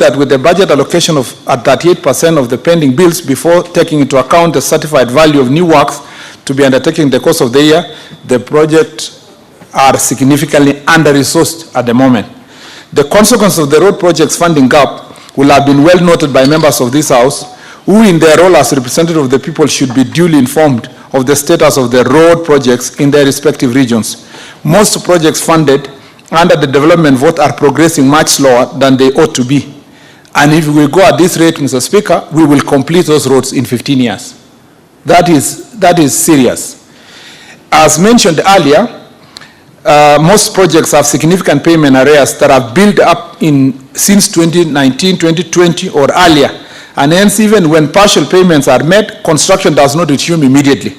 that with the budget allocation of at 38% of the pending bills before taking into account the certified value of new works to be undertaken in the course of the year, the projects are significantly under-resourced at the moment. The consequence of the road projects funding gap will have been well noted by members of this House, who in their role as representatives of the people should be duly informed of the status of the road projects in their respective regions. Most projects funded under the development vote are progressing much slower than they ought to be. And if we go at this rate, Mr. Speaker, we will complete those roads in 15 years. That is serious. As mentioned earlier, most projects have significant payment arrears that have built up since 2019, 2020 or earlier. And hence, even when partial payments are made, construction does not resume immediately.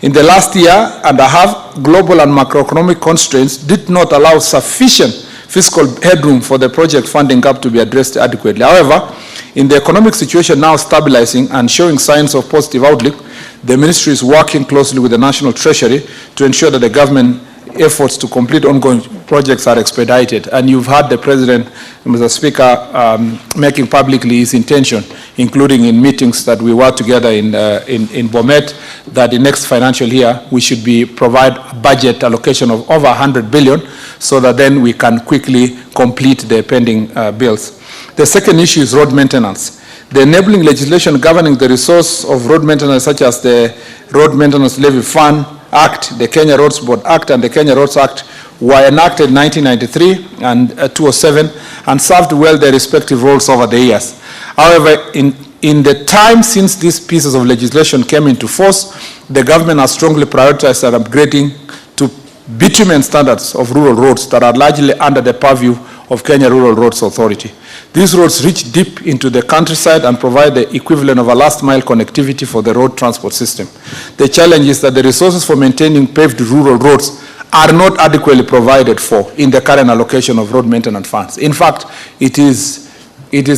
In the last year and a half, global and macroeconomic constraints did not allow sufficient fiscal headroom for the project funding gap to be addressed adequately. However, in the economic situation now stabilizing and showing signs of positive outlook, the Ministry is working closely with the National Treasury to ensure that the government efforts to complete ongoing projects are expedited. And you've heard the President, Mr. Speaker, making publicly his intention, including in meetings that we were together in Bomet, that the next financial year we should provide a budget allocation of over 100 billion so that then we can quickly complete the pending bills. The second issue is road maintenance. The enabling legislation governing the resource of road maintenance, such as the Road Maintenance Levy Fund Act, the Kenya Roads Board Act, and the Kenya Roads Act, were enacted in 1993 and 2007 and served well their respective roles over the years. However, in the time since these pieces of legislation came into force, the government has strongly prioritized upgrading to bitumen standards of rural roads that are largely under the purview of Kenya Rural Roads Authority. These roads reach deep into the countryside and provide the equivalent of a last-mile connectivity for the road transport system. The challenge is that the resources for maintaining paved rural roads are not adequately provided for in the current allocation of road maintenance funds. In fact, it is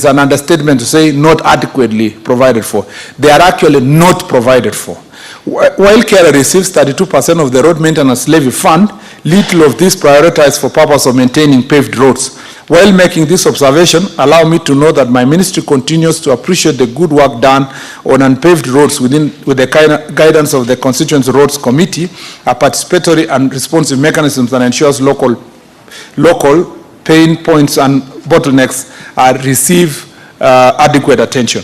an understatement to say not adequately provided for. They are actually not provided for. While Kenya receives 32% of the road maintenance levy fund, little of this prioritized for purpose of maintaining paved roads. While making this observation, allow me to know that my ministry continues to appreciate the good work done on unpaved roads with the guidance of the Constituency Roads Committee, a participatory and responsive mechanism that ensures local pain points and bottlenecks receive adequate attention.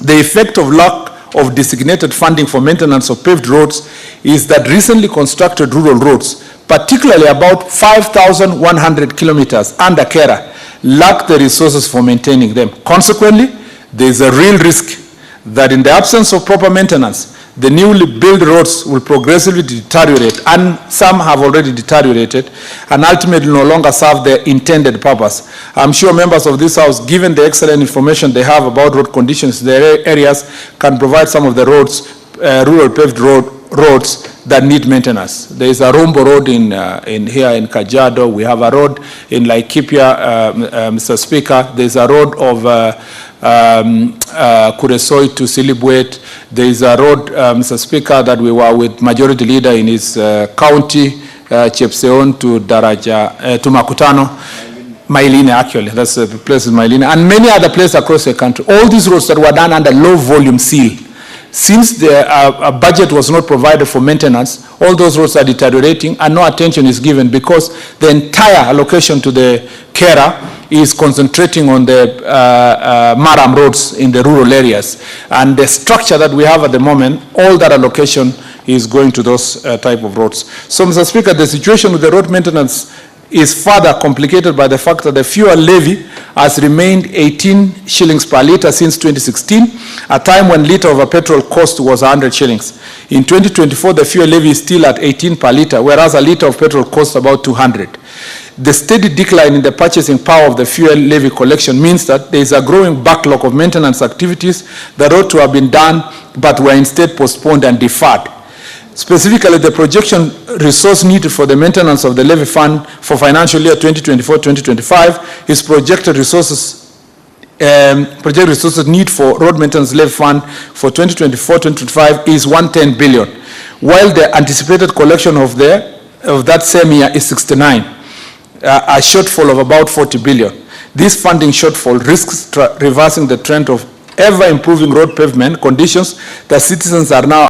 The effect of lack of designated funding for maintenance of paved roads is that recently constructed rural roads, particularly about 5,100 kilometers under Kera, lack the resources for maintaining them. Consequently, there is a real risk that in the absence of proper maintenance, the newly built roads will progressively deteriorate, and some have already deteriorated, and ultimately no longer serve their intended purpose. I'm sure members of this House, given the excellent information they have about road conditions in their areas, can provide some of the roads, rural paved roads that need maintenance. There is a Rombo road here in Kajiado. We have a road in Laikipia, Mr. Speaker. There is a road of Kuresoi to Silibwet. There is a road, Mr. Speaker, that we were with Majority Leader in his county, Chepseon to Daraja, to Makutano. Mailine, actually, that's the place in Mailine, and many other places across the country. All these roads that were done under low volume seal. Since the budget was not provided for maintenance, all those roads are deteriorating and no attention is given because the entire allocation to the Kera is concentrating on the Maram roads in the rural areas. And the structure that we have at the moment, all that allocation is going to those type of roads. So, Mr. Speaker, the situation with the road maintenance is further complicated by the fact that the fuel levy has remained 18 shillings per litre since 2016, a time when litre of a petrol cost was 100 shillings. In 2024, the fuel levy is still at 18 per litre, whereas a litre of petrol costs about 200. The steady decline in the purchasing power of the fuel levy collection means that there is a growing backlog of maintenance activities that ought to have been done but were instead postponed and deferred. Specifically, the projection resource needed for the maintenance of the levy fund for financial year 2024-2025 is projected resources need for road maintenance levy fund for 2024-2025 is 110 billion, while the anticipated collection of that same year is 69, a shortfall of about 40 billion. This funding shortfall risks reversing the trend of ever-improving road pavement conditions that citizens are now